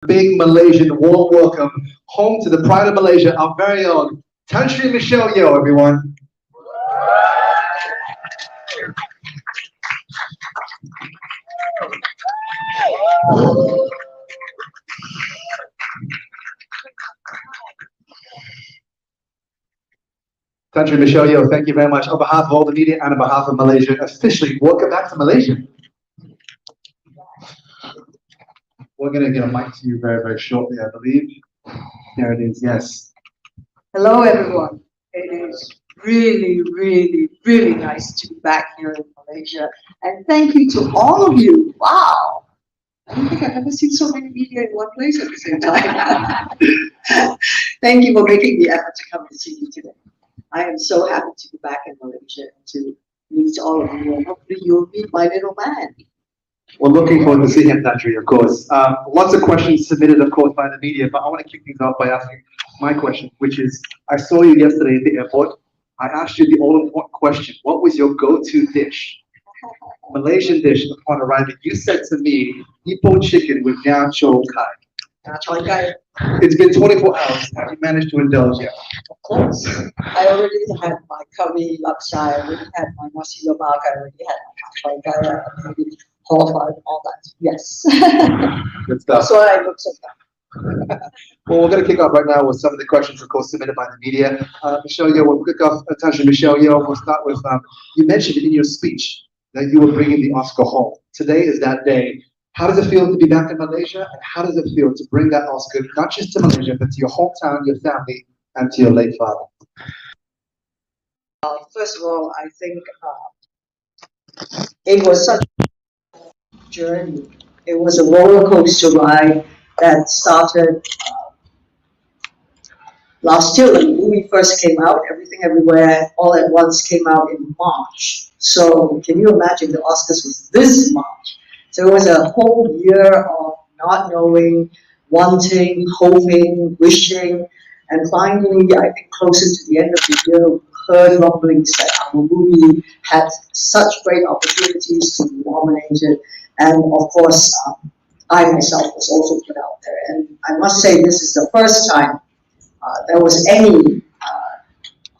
Big Malaysian warm welcome home to the pride of Malaysia, our very own Tan Sri Michelle Yeoh, everyone. Tan Sri Michelle Yeoh, thank you very much. On behalf of all the media and on behalf of Malaysia, officially welcome back to Malaysia. We're going to get a mic to you very, very shortly, I believe. There it is, yes. Hello, everyone. It is really, really, really nice to be back here in Malaysia. And thank you to all of you. Wow. I don't think I've ever seen so many media in one place at the same time. Thank you for making the effort to come to see me today. I am so happy to be back in Malaysia and to meet all of you. And hopefully you'll meet my little man. We're looking forward to seeing him, Tanjri, of course. Lots of questions submitted, of course, by the media, but I want to kick things off by asking my question, which is, I saw you yesterday at the airport. I asked you the all-important question. What was your go-to dish? Malaysian dish upon arriving. You said to me, Ipoh chicken with Nha Chou Kai. It's been 24 hours. Have you managed to indulge yet? Of course. I already had my curry lapsai, I already had my nasi lemak, I already had my kai, all that. Yes. Good stuff. That's why I look so bad. Well, we're going to kick off right now with some of the questions, of course, submitted by the media. Michelle Yeoh, we'll kick off. Attention, Michelle Yeoh, we'll start with, you mentioned in your speech that you were bringing the Oscar home. Today is that day. How does it feel to be back in Malaysia? And how does it feel to bring that Oscar, not just to Malaysia, but to your hometown, your family, and to your late father? First of all, I think it was such a journey. It was a roller coaster ride that started last year when the movie first came out. Everything Everywhere All at Once came out in March. So can you imagine the Oscars was this March? So it was a whole year of not knowing, wanting, hoping, wishing, and finally, I think closer to the end of the year, we heard rumblings that our movie had such great opportunities to be nominated. And of course, I myself was also put out there. And I must say, this is the first time there was any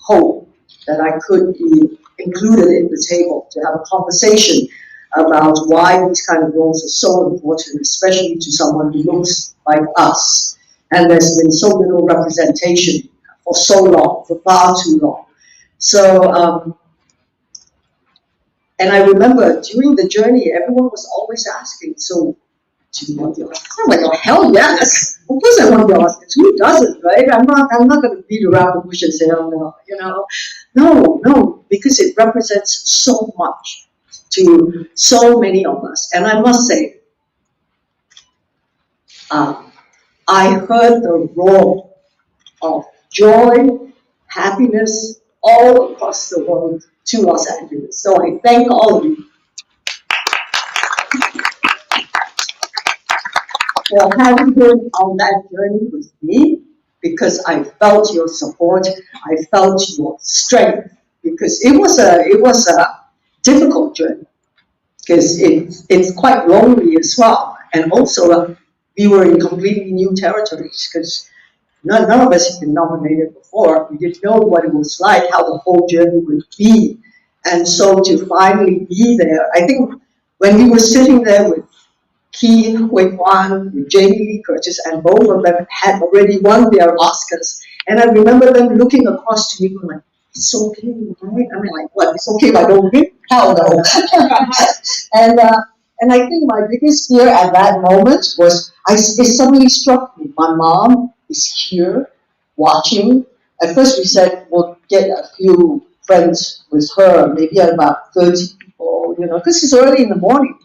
hope that I could be included in the table to have a conversation about why these kind of roles are so important, especially to someone who looks like us. And there's been so little representation for so long, for far too long. So, and I remember during the journey, everyone was always asking, so, do you want the Oscars? I'm like, oh, hell yes. Of course I want the Oscars. Who doesn't, right? I'm not going to beat around the bush and say, oh, no, you know. No, because it represents so much to so many of us. And I must say, I heard the roar of joy, happiness all across the world to Los Angeles. So I thank all of you for having been on that journey with me, because I felt your support, I felt your strength, because it was a difficult journey, because it's quite lonely as well, and also we were in completely new territories, because none of us had been nominated before. We didn't know what it was like, how the whole journey would be, and so to finally be there, I think when we were sitting there with Key Hui Kwan, with Jamie Lee Curtis, and both of them had already won their Oscars, and I remember them looking across to me and like, it's okay, right? I mean, like, what, it's okay if I don't win? Hell no. And I think my biggest fear at that moment was, it suddenly struck me, my mom is here watching. At first we said we'll get a few friends with her, maybe about 30 people, you know, because it's early in the morning.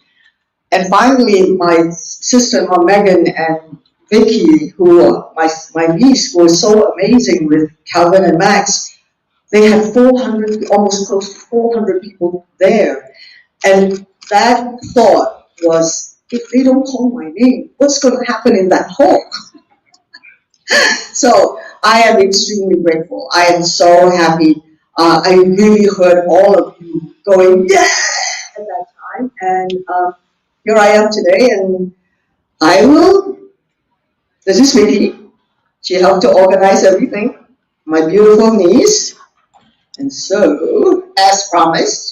And finally, my sister-in-law Megan and Vicky, who my niece was so amazing with Calvin and Max, they had 400, almost close to 400 people there. And that thought was, if they don't call my name, what's going to happen in that hall? So I am extremely grateful. I am so happy. I really heard all of you going, yeah, at that time. And here I am today, and I will This is Vicky. She helped to organize everything. My beautiful niece. And so, as promised,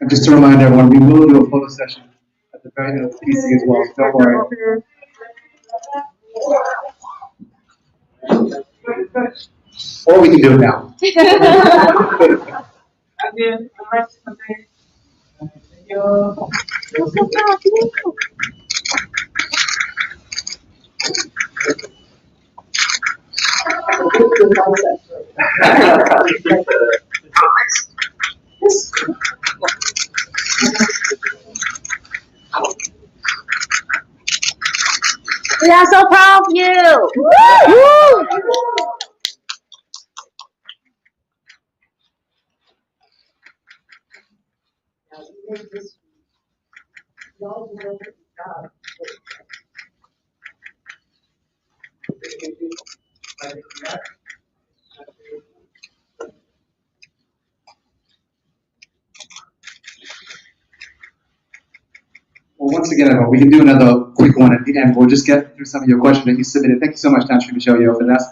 And just to remind everyone, we will do a photo session at the very end of the PC as well. Don't worry. Or we can do it now. We are so proud of you. Woo! Well, once again, everyone, we can do another quick one at the end. We'll just get through some of your questions that you submitted. Thank you so much, Tantri, Michelle Yeoh, for that.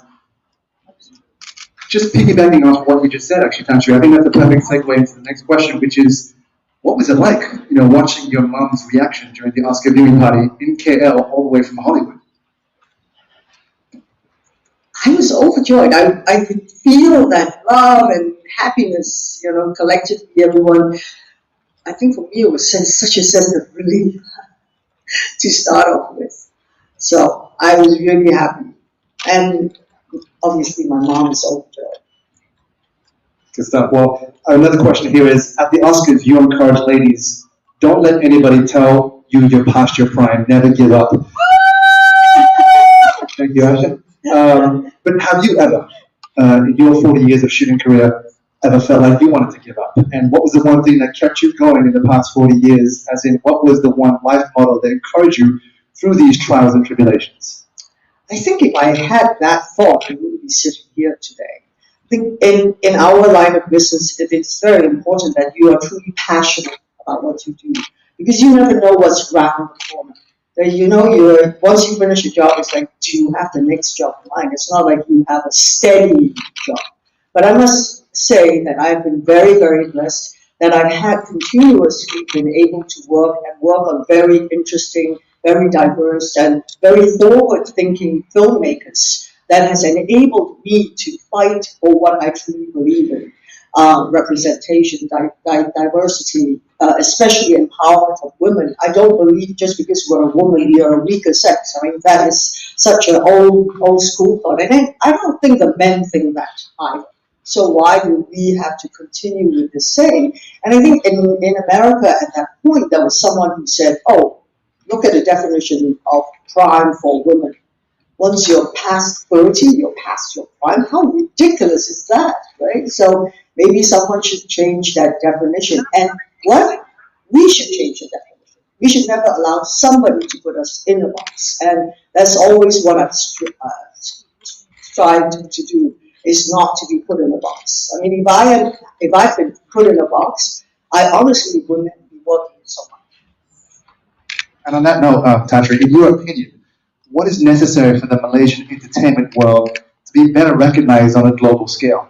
Just piggybacking off what you just said, actually, Tantri, I think that's a perfect segue into the next question, which is, what was it like, watching your mom's reaction during the Oscar viewing party in KL all the way from Hollywood? I was overjoyed. I could feel that love and happiness, collectively, everyone. I think for me it was such a sense of relief to start off with. So I was really happy. And obviously my mom is overjoyed. Good stuff. Well, another question here is, at the Oscars, you encourage ladies, don't let anybody tell you you're past your prime. Never give up. Thank you, Asha. But have you ever, in your 40 years of shooting career, ever felt like you wanted to give up? And what was the one thing that kept you going in the past 40 years? As in, what was the one life model that encouraged you through these trials and tribulations? I think if I had that thought, I wouldn't be sitting here today. I think in our line of business, it's very important that you are truly passionate about what you do, because you never know what's around the corner. Once you finish a job, it's like, do you have the next job in mind? It's not like you have a steady job. But I must say that I've been very, very blessed that I've had continuously been able to work on very interesting, very diverse, and very forward-thinking filmmakers that has enabled me to fight for what I truly believe in. Representation, diversity, especially empowerment of women. I don't believe just because we're a woman, we are a weaker sex. I mean, that is such an old school thought. And I don't think the men think that either. So why do we have to continue with the same? And I think in America at that point, there was someone who said, oh, look at the definition of prime for women. Once you're past 30, you're past your prime. How ridiculous is that, right? So maybe someone should change that definition. And what? We should change the definition. We should never allow somebody to put us in a box. And that's always what I've strived to do, is not to be put in a box. I mean, if I've been put in a box, I honestly wouldn't be working so much. And on that note, Tantri, in your opinion, what is necessary for the Malaysian entertainment world to be better recognized on a global scale?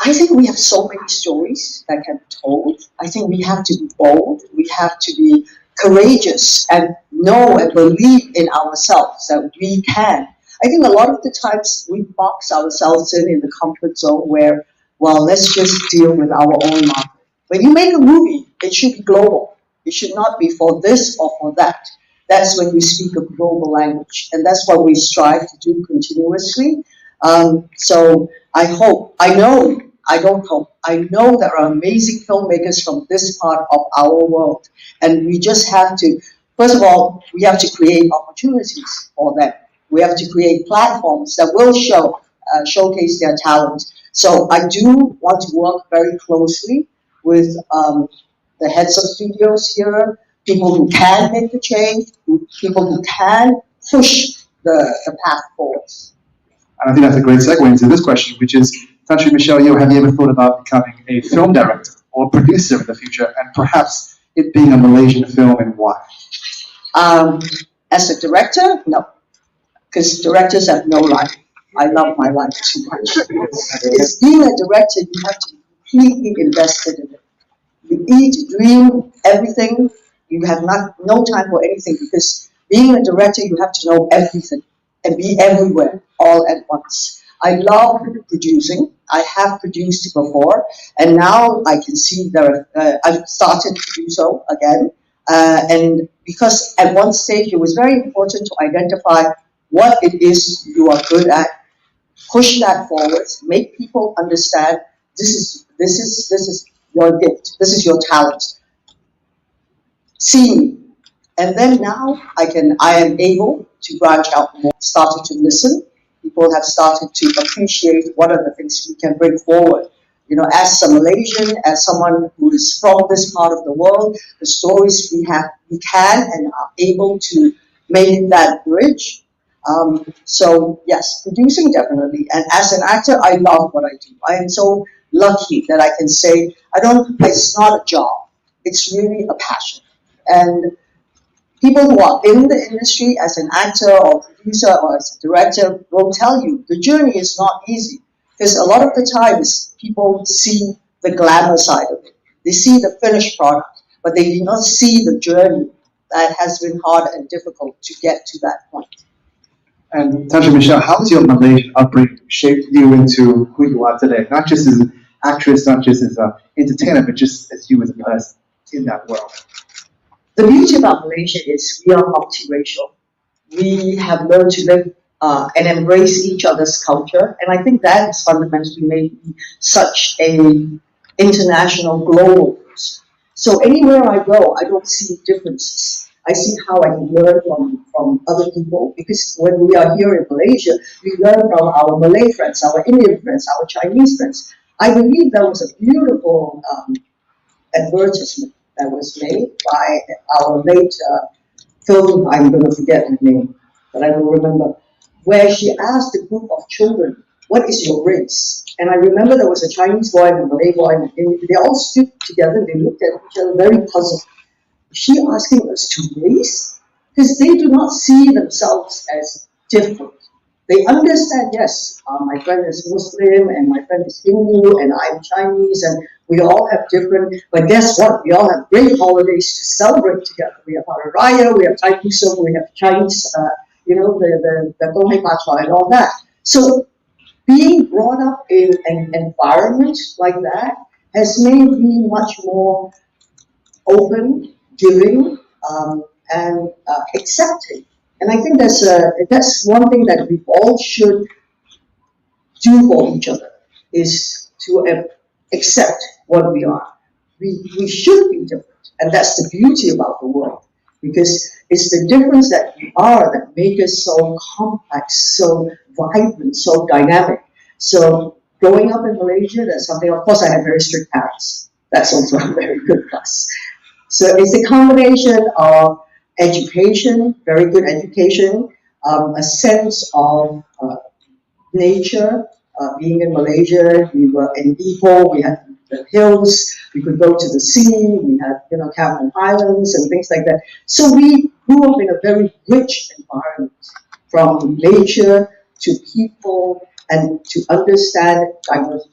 I think we have so many stories that can be told. I think we have to be bold. We have to be courageous and know and believe in ourselves that we can. I think a lot of the times we box ourselves in the comfort zone where, well, let's just deal with our own market. When you make a movie, it should be global. It should not be for this or for that. That's when you speak a global language. And that's what we strive to do continuously. So I know there are amazing filmmakers from this part of our world. And we just have to, first of all, we have to create opportunities for them. We have to create platforms that will show showcase their talent. So I do want to work very closely with the heads of studios here, people who can make the change, people who can push the path forward. And I think that's a great segue into this question, which is, Country Michelle Yeoh, have you ever thought about becoming a film director or producer in the future, and perhaps it being a Malaysian film, and why? As a director, no, because directors have no life. I love my life too much. It's being a director, you have to be completely invested in it. You eat, dream, everything. You have no time for anything, because being a director, you have to know everything and be everywhere all at once. I love producing. I have produced before, and now I can see that I've started to do so again. And because at one stage it was very important to identify what it is you are good at, push that forward, make people understand this is your gift, this is your talent. See me. And then now I am able to branch out more, started to listen. People have started to appreciate what are the things we can bring forward. You know, as a Malaysian, as someone who is from this part of the world, the stories we can and are able to make that bridge. So yes, producing definitely. And as an actor, I love what I do. I am so lucky that I can say, it's not a job. It's really a passion. And people who are in the industry as an actor or producer or as a director will tell you the journey is not easy, because a lot of the times people see the glamour side of it. They see the finished product, but they do not see the journey that has been hard and difficult to get to that point. And Tasha Michelle, how has your Malaysian upbringing shaped you into who you are today? Not just as an actress, not just as an entertainer, but just as you as a person in that world. The beauty about Malaysia is we are multiracial. We have learned to live and embrace each other's culture, and I think that has fundamentally made me such a international, global person. So anywhere I go, I don't see differences. I see how I can learn from other people, because when we are here in Malaysia, we learn from our Malay friends, our Indian friends, our Chinese friends. I believe there was a beautiful advertisement that was made by our late film, I'm going to forget her name, but I will remember, where she asked a group of children, what is your race? And I remember there was a Chinese boy and a Malay boy, and they all stood together, they looked at each other very puzzled. Is she asking us to race? Because they do not see themselves as different. They understand, yes, my friend is Muslim, and my friend is Hindu, and I'm Chinese, and we all have different, but guess what? We all have great holidays to celebrate together. We have Hari Raya, we have Thai Pusam, we have Chinese, the Gohei Patwa and all that. So being brought up in an environment like that has made me much more open, giving, and accepting. And I think that's one thing that we all should do for each other, is to accept what we are. We should be different, and that's the beauty about the world, because it's the difference that we are that make us so complex, so vibrant, so dynamic. So growing up in Malaysia, that's something, of course I had very strict parents. That's also a very good plus. So it's a combination of education, very good education, a sense of nature. Being in Malaysia, we were in Ipoh, we had the hills, we could go to the sea, we had, Cameron Islands and things like that. So we grew up in a very rich environment, from nature to people, and to understand diversity.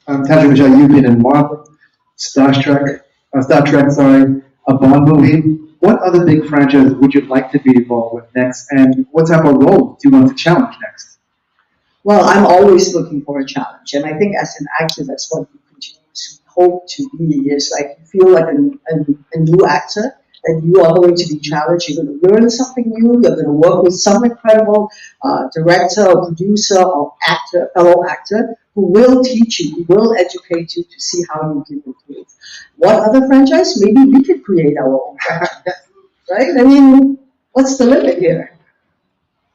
Tasha Michelle, you've been in Marvel, Star Trek, a Bond movie. What other big franchise would you like to be involved with next, and what type of role do you want to challenge next? Well, I'm always looking for a challenge, and I think as an actor, that's what you continue to hope to be. Is like you feel like a new actor, and you are going to be challenged. You're going to learn something new. You're going to work with some incredible director or producer or actor, fellow actor, who will teach you, who will educate you to see how you can improve. What other franchise? Maybe we could create our own franchise, right? I mean, what's the limit here?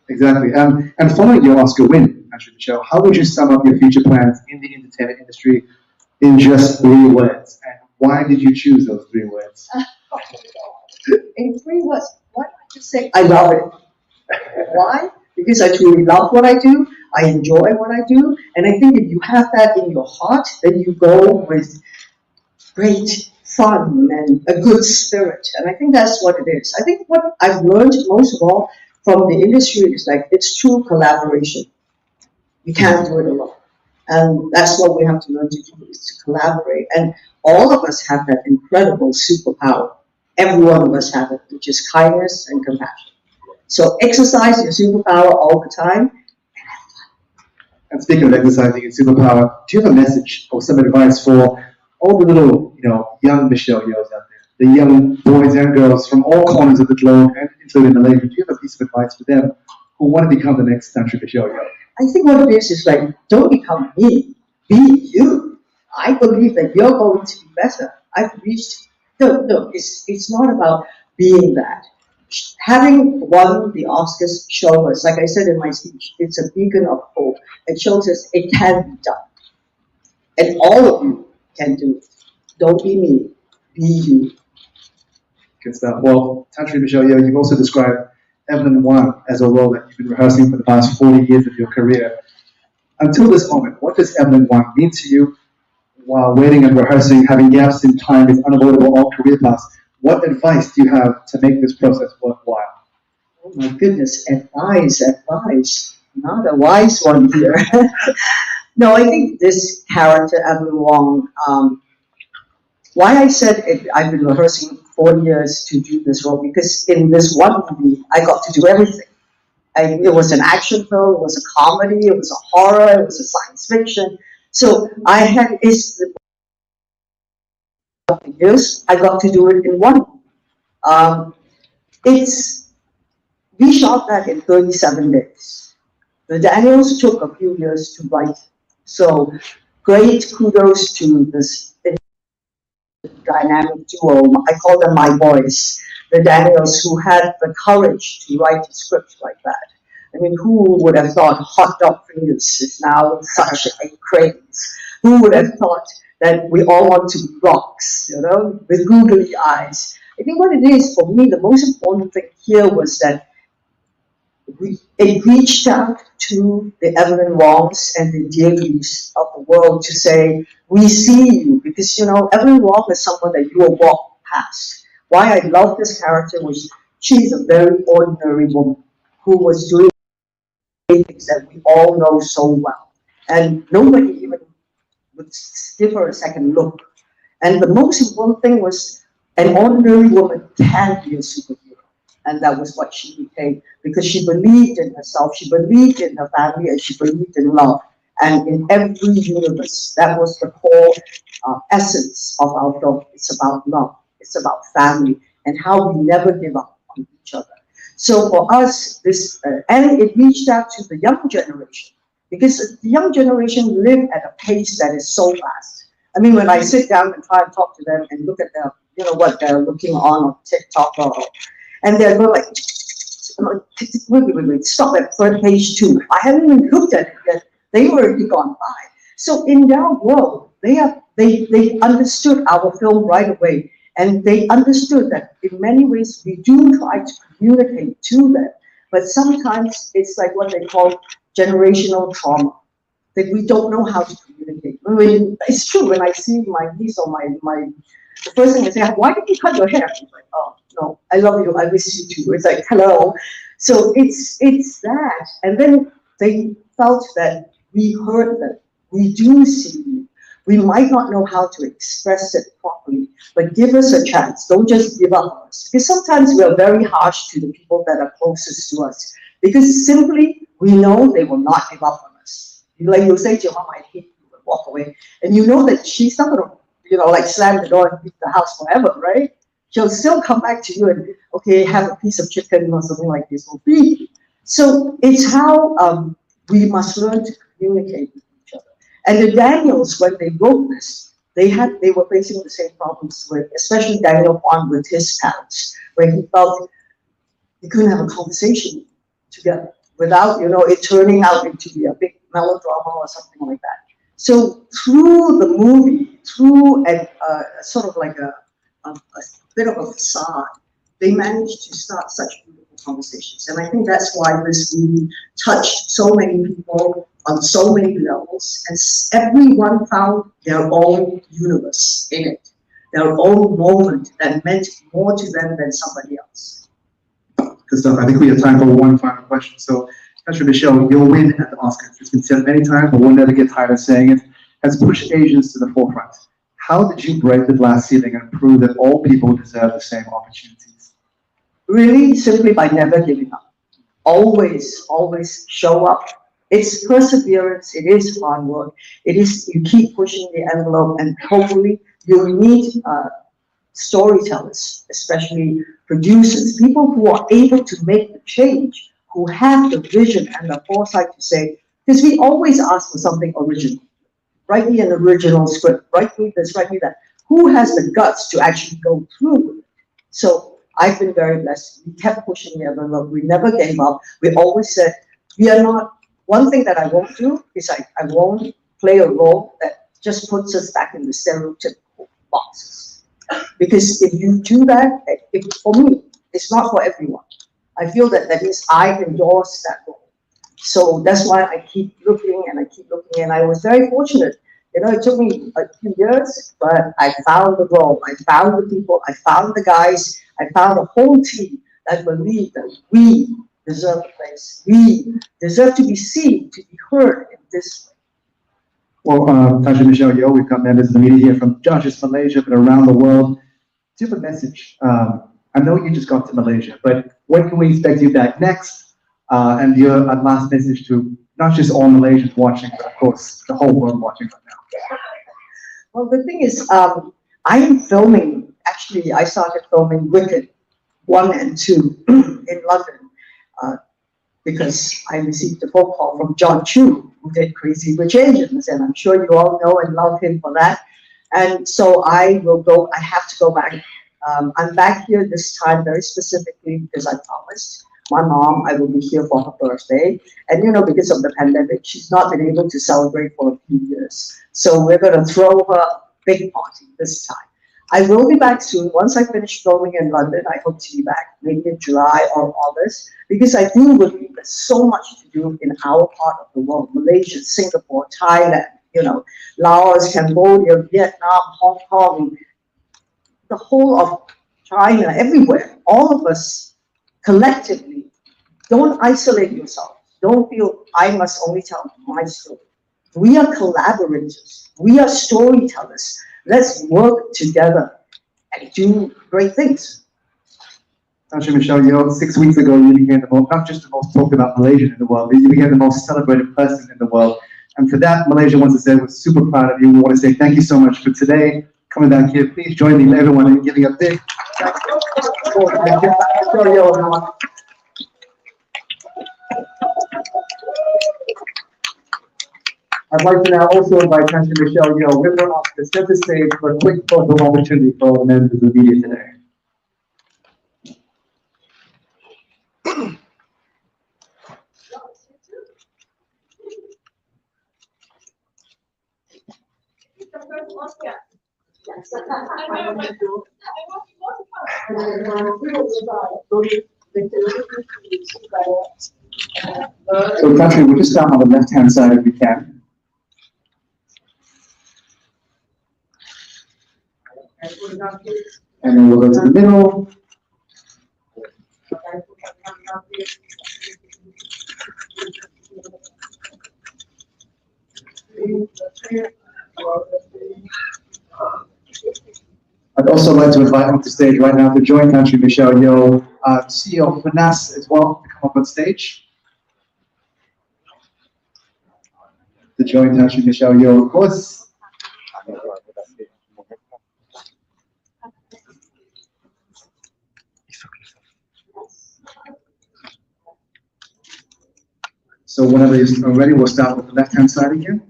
Exactly. And following your Oscar win, actually, Michelle, how would you sum up your future plans in the entertainment industry in just 3 words? And why did you choose those 3 words? In 3 words, why don't I just say I love it? Why? Because I truly love what I do, I enjoy what I do, and I think if you have that in your heart, then you go with great fun and a good spirit. And I think that's what it is. I think what I've learned most of all from the industry is like it's true collaboration. You can't do it alone. And that's what we have to learn to do, is to collaborate. And all of us have that incredible superpower. Every one of us have it, which is kindness and compassion. So exercise your superpower all the time. And speaking of exercising your superpower, do you have a message or some advice for all the little, young Michelle Yeohs out there, the young boys and girls from all corners of the globe, and including Malaysia? Do you have a piece of advice for them who want to become the next country Michelle Yeoh? I think what it is like, don't become me, be you. I believe that you're going to be better. I've reached, no, it's not about being that. Having won the Oscars shows us, like I said in my speech, it's a beacon of hope. It shows us it can be done. And all of you can do it. Don't be me, be you. Good stuff. Well, Country Michelle Yeoh, you've also described Evelyn Wang as a role that you've been rehearsing for the past 40 years of your career. Until this moment, what does Evelyn Wang mean to you? While waiting and rehearsing, having gaps in time is unavoidable all career paths. What advice do you have to make this process worthwhile? Oh my goodness, advice. Not a wise one here. No, I think this character, Evelyn Wang, why I said I've been rehearsing 4 years to do this role, because in this one movie, I got to do everything. It was an action film, it was a comedy, it was a horror, it was a science fiction. So I had years, I got to do it in one movie. We shot that in 37 days. The Daniels took a few years to write. So great kudos to this dynamic duo. I call them my boys, the Daniels, who had the courage to write a script like that. I mean, who would have thought hot dog fingers is now such a craze? Who would have thought that we all want to be rocks, with googly eyes? I think what it is for me, the most important thing here was that it reached out to the Evelyn Wangs and the Deirdres of the world to say, we see you, because Evelyn Wang is someone that you will walk past. Why I love this character was she's a very ordinary woman who was doing things that we all know so well. And nobody even would give her a second look. And the most important thing was an ordinary woman can be a superhero. And that was what she became, because she believed in herself, she believed in her family, and she believed in love. And in every universe, that was the core essence of our film. It's about love, it's about family, and how we never give up on each other. So for us, and it reached out to the young generation, because the young generation live at a pace that is so fast. I mean, when I sit down and try and talk to them and look at them, what they're looking on TikTok and they're going like, wait, stop at page 2. I haven't even looked at it yet. They already gone by. So in their world, they understood our film right away. And they understood that in many ways we do try to communicate to them. But sometimes it's like what they call generational trauma, that we don't know how to communicate. I mean, it's true, when I see my niece or the first thing I say, why did you cut your hair? She's like, oh, no, I love you, I miss you too. It's like, hello. So it's that. And then they felt that we heard them, we do see you. We might not know how to express it properly, but give us a chance. Don't just give up on us. Because sometimes we are very harsh to the people that are closest to us. Because simply, we know they will not give up on us. Like you'll say to your mom, I hate you, and walk away. And you know that she's not going to, slam the door and leave the house forever, right? She'll still come back to you and, okay, have a piece of chicken or something like this, will feed you. So it's how we must learn to communicate with each other. And the Daniels, when they wrote this, they were facing the same problems with, especially Daniel Kwan with his parents, where he felt he couldn't have a conversation together. without, it turning out into be a big melodrama or something like that. So through the movie, through a sort of like a bit of a facade, they managed to start such beautiful conversations. And I think that's why this movie touched so many people on so many levels, and everyone found their own universe in it, their own moment that meant more to them than somebody else. Good stuff. I think we have time for one final question. So, Dr. Michelle, your win at the Oscars, it's been said many times, but we'll never get tired of saying it, has pushed Asians to the forefront. How did you break the glass ceiling and prove that all people deserve the same opportunities? Really, simply by never giving up. Always, always show up. It's perseverance, it is hard work, it is you keep pushing the envelope, and hopefully you'll meet storytellers, especially producers, people who are able to make the change, who have the vision and the foresight to say, because we always ask for something original. Write me an original script, write me this, write me that. Who has the guts to actually go through with it? So I've been very blessed. We kept pushing the envelope. We never gave up. We always said, we are not, one thing that I won't do is I won't play a role that just puts us back in the stereotypical boxes. Because if you do that, for me, it's not for everyone. I feel that means I endorse that role. So that's why I keep looking and I keep looking, and I was very fortunate. It took me a few years, but I found the role, I found the people, I found the guys, I found a whole team that believed that we deserve a place. We deserve to be seen, to be heard in this way. Well, Dr. Michelle Yeoh, we've got members of the media here from not just Malaysia, but around the world. Do you have a message? I know you just got to Malaysia, but when can we expect you back next? And your last message to not just all Malaysians watching, but of course the whole world watching right now. Well, the thing is, I am filming, actually I started filming Wicked 1 and 2 in London because I received a phone call from John Chu, who did Crazy Rich Asians, and I'm sure you all know and love him for that. And so I have to go back. I'm back here this time very specifically because I promised my mom I will be here for her birthday. And because of the pandemic, she's not been able to celebrate for a few years. So we're going to throw her a big party this time. I will be back soon. Once I finish filming in London, I hope to be back maybe in July or August, because I do believe there's so much to do in our part of the world: Malaysia, Singapore, Thailand, Laos, Cambodia, Vietnam, Hong Kong, the whole of China, everywhere. All of us collectively, don't isolate yourself. Don't feel I must only tell my story. We are collaborators. We are storytellers. Let's work together and do great things. Dr. Michelle Yeoh, 6 weeks ago, you became not just the most talked about Malaysian in the world, but you became the most celebrated person in the world. And for that, Malaysia wants to say we're super proud of you. We want to say thank you so much for today, coming back here. Please join me, everyone, in giving a big thank you. I'd like to now also invite Dr. Michelle Yeoh, winner of the center stage for a quick photo opportunity for all the members of the media today. So, Patrick, we'll just start on the left-hand side if we can. And then we'll go to the middle. I'd also like to invite onto stage right now to join Country Michelle Yeoh, CEO of Finance as well, to come up on stage. To join Country Michelle Yeoh, of course. So whenever you're ready, we'll start with the left-hand side again.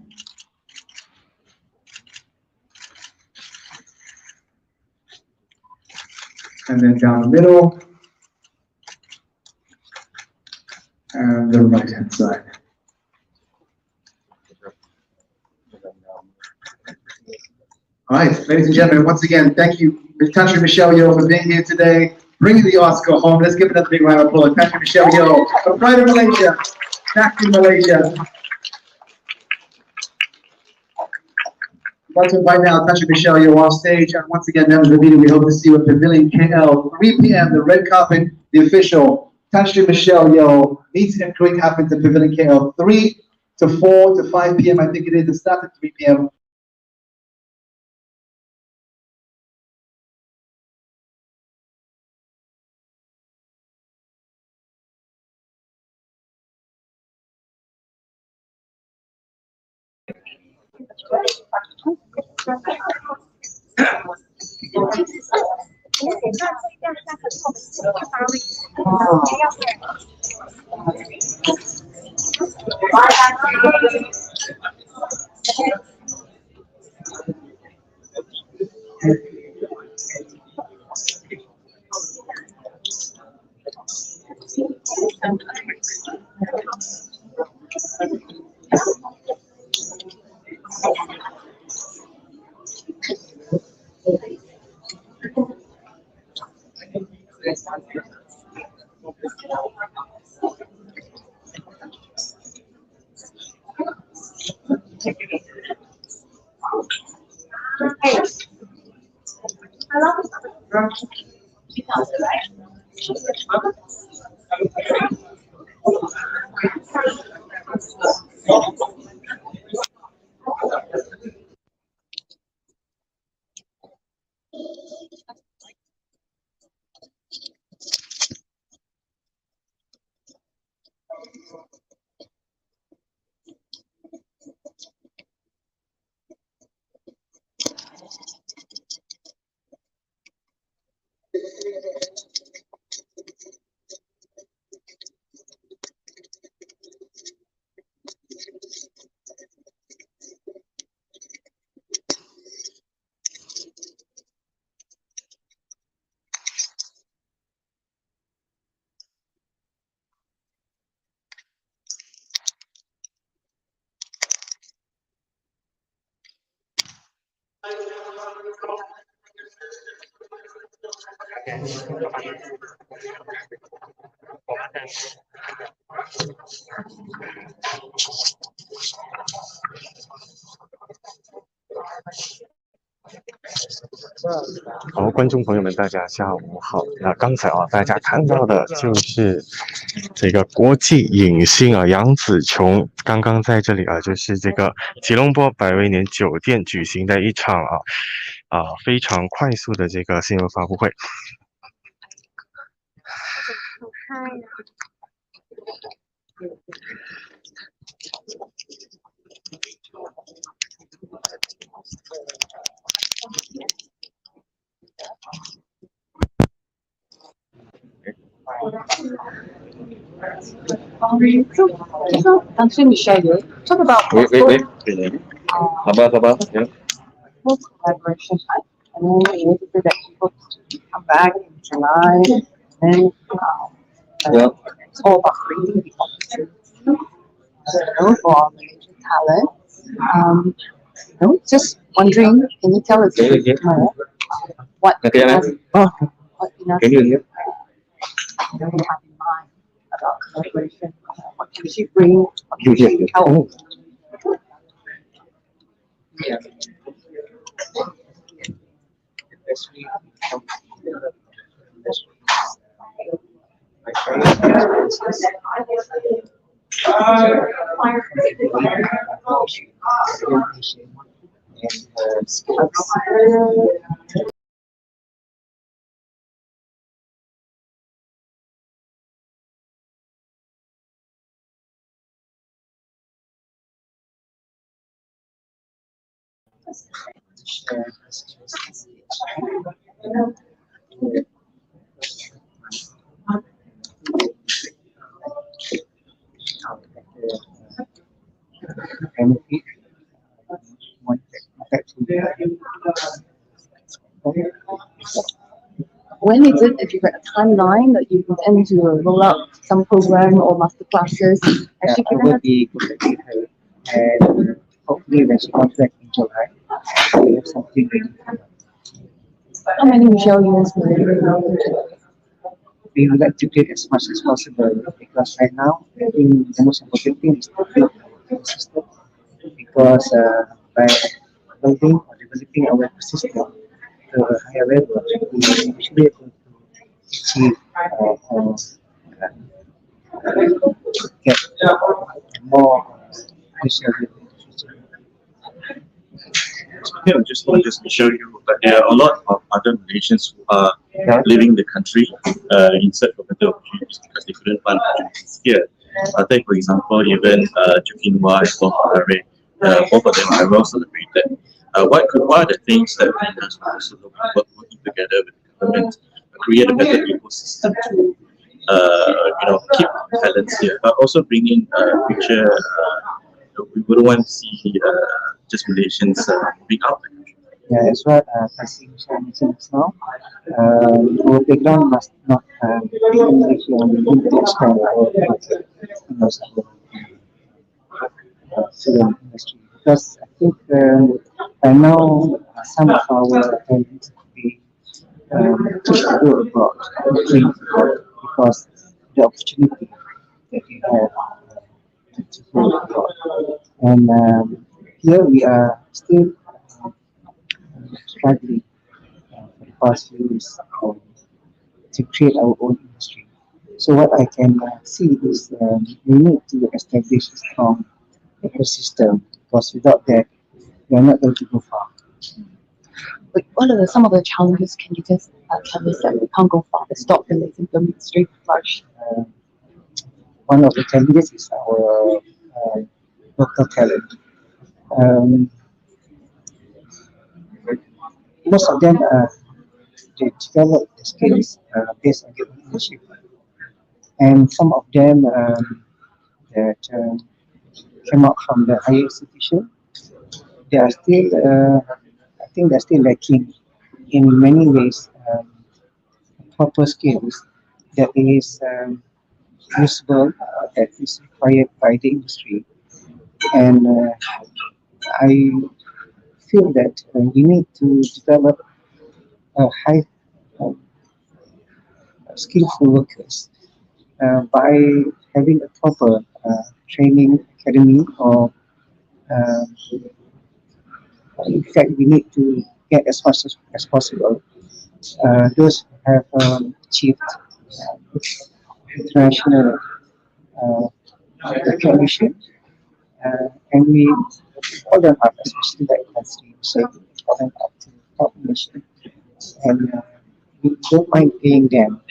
And then down the middle. and the right hand side. All right, ladies and gentlemen, once again, thank you, Country Michelle Yeoh, for being here today, bringing the Oscar home. Let's give another big round of applause. Country Michelle Yeoh from Pride of Malaysia, back to Malaysia. I'd like to invite now Country Michelle Yeoh off stage, and once again, members of the media, we hope to see you at Pavilion KL, 3 p.m., the red carpet, the official Country Michelle Yeoh meet and greet happens at Pavilion KL, 3 to 4 to 5 p.m. I think it is. It starts at 3 p.m.好，观众朋友们，大家下午好。那刚才大家看到的就是这个国际影星杨紫琼刚刚在这里就是这个吉隆坡百威年酒店举行的一场非常快速的这个新闻发布会。Country Michelle Yeoh, talk about Wait. Sabar. Yeah. collaboration, and then we indicated that she hopes to come back in July, and then it's all about creating the opportunity, for our Malaysian talent. Just wondering, can you tell us a bit more what Can you hear? you have in mind about collaboration? What can she bring? What can she help? when is it, if you've got a timeline that you intend to roll out some program or master classes? Has she I given will us? be contacting her, and hopefully when she comes back in July, we have something ready for her. How many Michelle Yeohs will you? We would like to create as much as possible because right now, I think the most important thing is to build our ecosystem because by building or developing our ecosystem to a higher level, we should be able to achieve get more Michelle in the future. Yeah, just not just Michelle Yeoh, but there are a lot of other Malaysians who are leaving the country in search of better opportunities because they couldn't find opportunities here. Take for example, even Jukinwa and both of them are well celebrated. What are the things that we can also working together with the government create a better ecosystem to keep talents here, but also bring in future. We wouldn't want to see just Malaysians moving out the country. Yeah, as what Michelle mentioned just now, our background must not be English only. We need to expand our market in the film industry because I think by now some of our talents be pushed to go abroad, because the opportunity that we have to go abroad. And here we are still struggling for the past few years to create our own industry. So what I can see is we need to establish a strong ecosystem because without that, we are not going to go far. But what are some of the challenges can you just tell us that we can't go far to stop the Malaysian film industry flourish? One of the challenges is our local talent. Most of them they develop the skills based on their own leadership, and some of them that came out from the higher institution, they are still, I think, they're still lacking in many ways proper skills that is usable, that is required by the industry, and I feel that we need to develop high skillful workers by having a proper training academy, or in fact we need to get as much as possible those who have achieved international recognition, and we call them up, especially the industry, so we call them up to top mission, and we don't mind paying them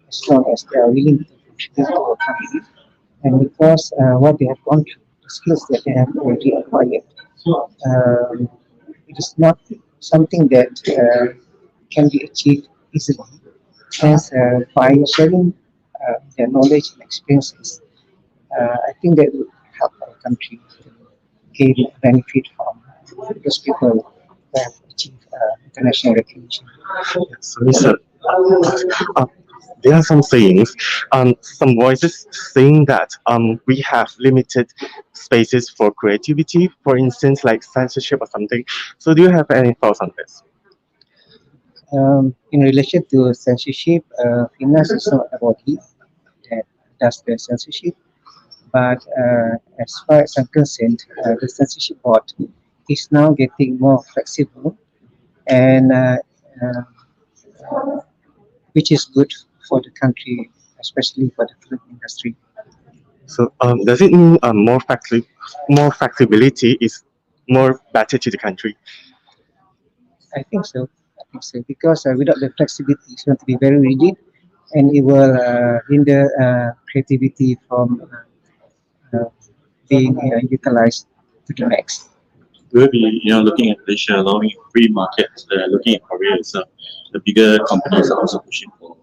as long as they are willing to contribute to our country, and because what they have gone through, the skills that they have already acquired, it is not something that can be achieved easily. Hence, by sharing their knowledge and experiences, I think that would help our country to gain benefit from those people who have achieved international recognition. So, sir, there are some sayings, some voices saying that we have limited spaces for creativity, for instance, like censorship or something. So, do you have any thoughts on this? In relation to censorship, FINAS is not a body that does the censorship, but as far as I'm concerned, the censorship board is now getting more flexible, and which is good for the country, especially for the film industry. So, does it mean more flexibility is more better to the country? I think so. I think so because without the flexibility, it's going to be very rigid, and it will hinder creativity from being utilized to the max. We'll be, looking at Malaysia allowing free market. Looking at Korea itself, the bigger companies are also pushing for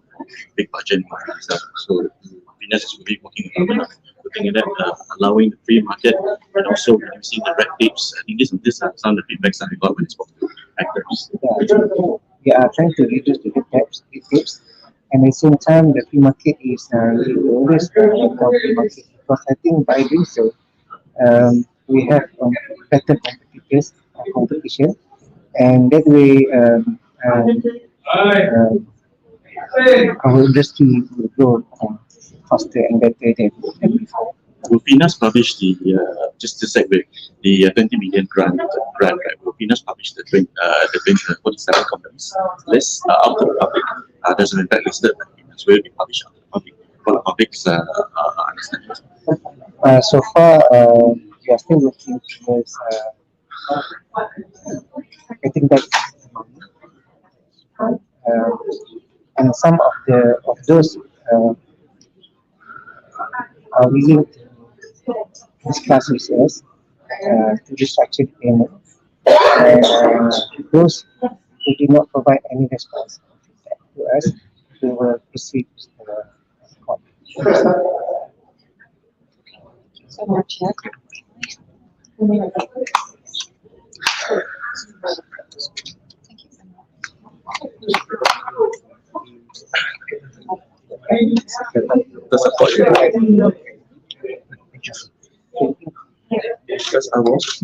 big budget movies. So Venus is really working with government, looking at that, allowing the free market and also reducing the red tapes. I think these are some of the feedbacks that we got when we spoke to actors. Yeah, we are trying to reduce the tips, and at the same time, the free market is we always more free market because I think by doing so, we have better competition, and that way our industry will grow faster and better than before. Rupinas published just to segue, the 20 million grant, right? Rupinas published the 47 companies list out to the public. There's an impact listed, Rupinas will be published out to the public for the public's understanding. So far, we are still working towards getting back the money. And some of those are willing to discuss with us to restructure the payment. And those who did not provide any response to us, we will proceed with the court. So much, yeah. The support because I was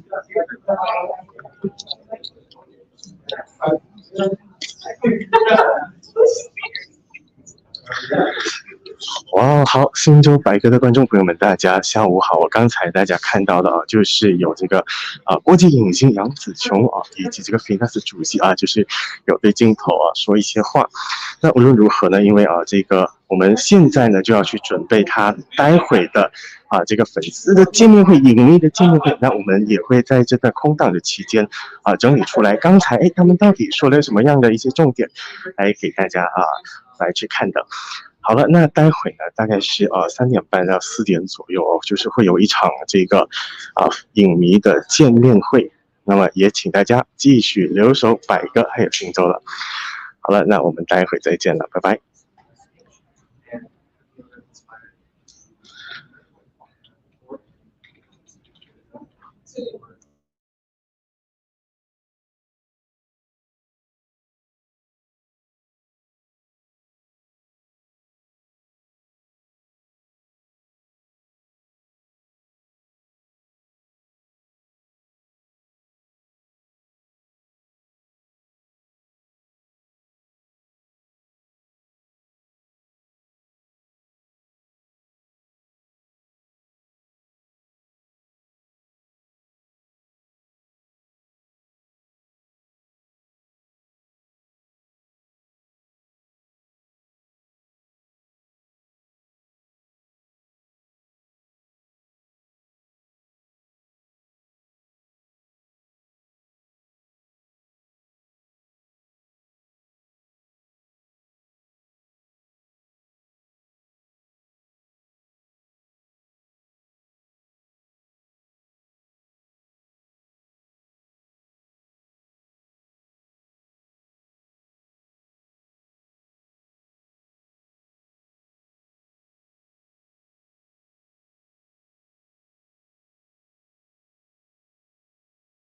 哇，好，新洲百科的观众朋友们，大家下午好。刚才大家看到的啊，就是有这个国际影星杨紫琼啊，以及这个 Finas 主席啊，就是有对镜头啊说一些话。那无论如何呢，因为这个我们现在呢就要去准备他待会的这个粉丝的见面会、影迷的见面会，那我们也会在这段空档的期间整理出来，刚才他们到底说了什么样的一些重点，来给大家来去看的。好了，那待会呢，大概是3点半到4点左右就是会有一场这个影迷的见面会。那么也请大家继续留守百哥还有新洲了。好了，那我们待会再见了，拜拜。So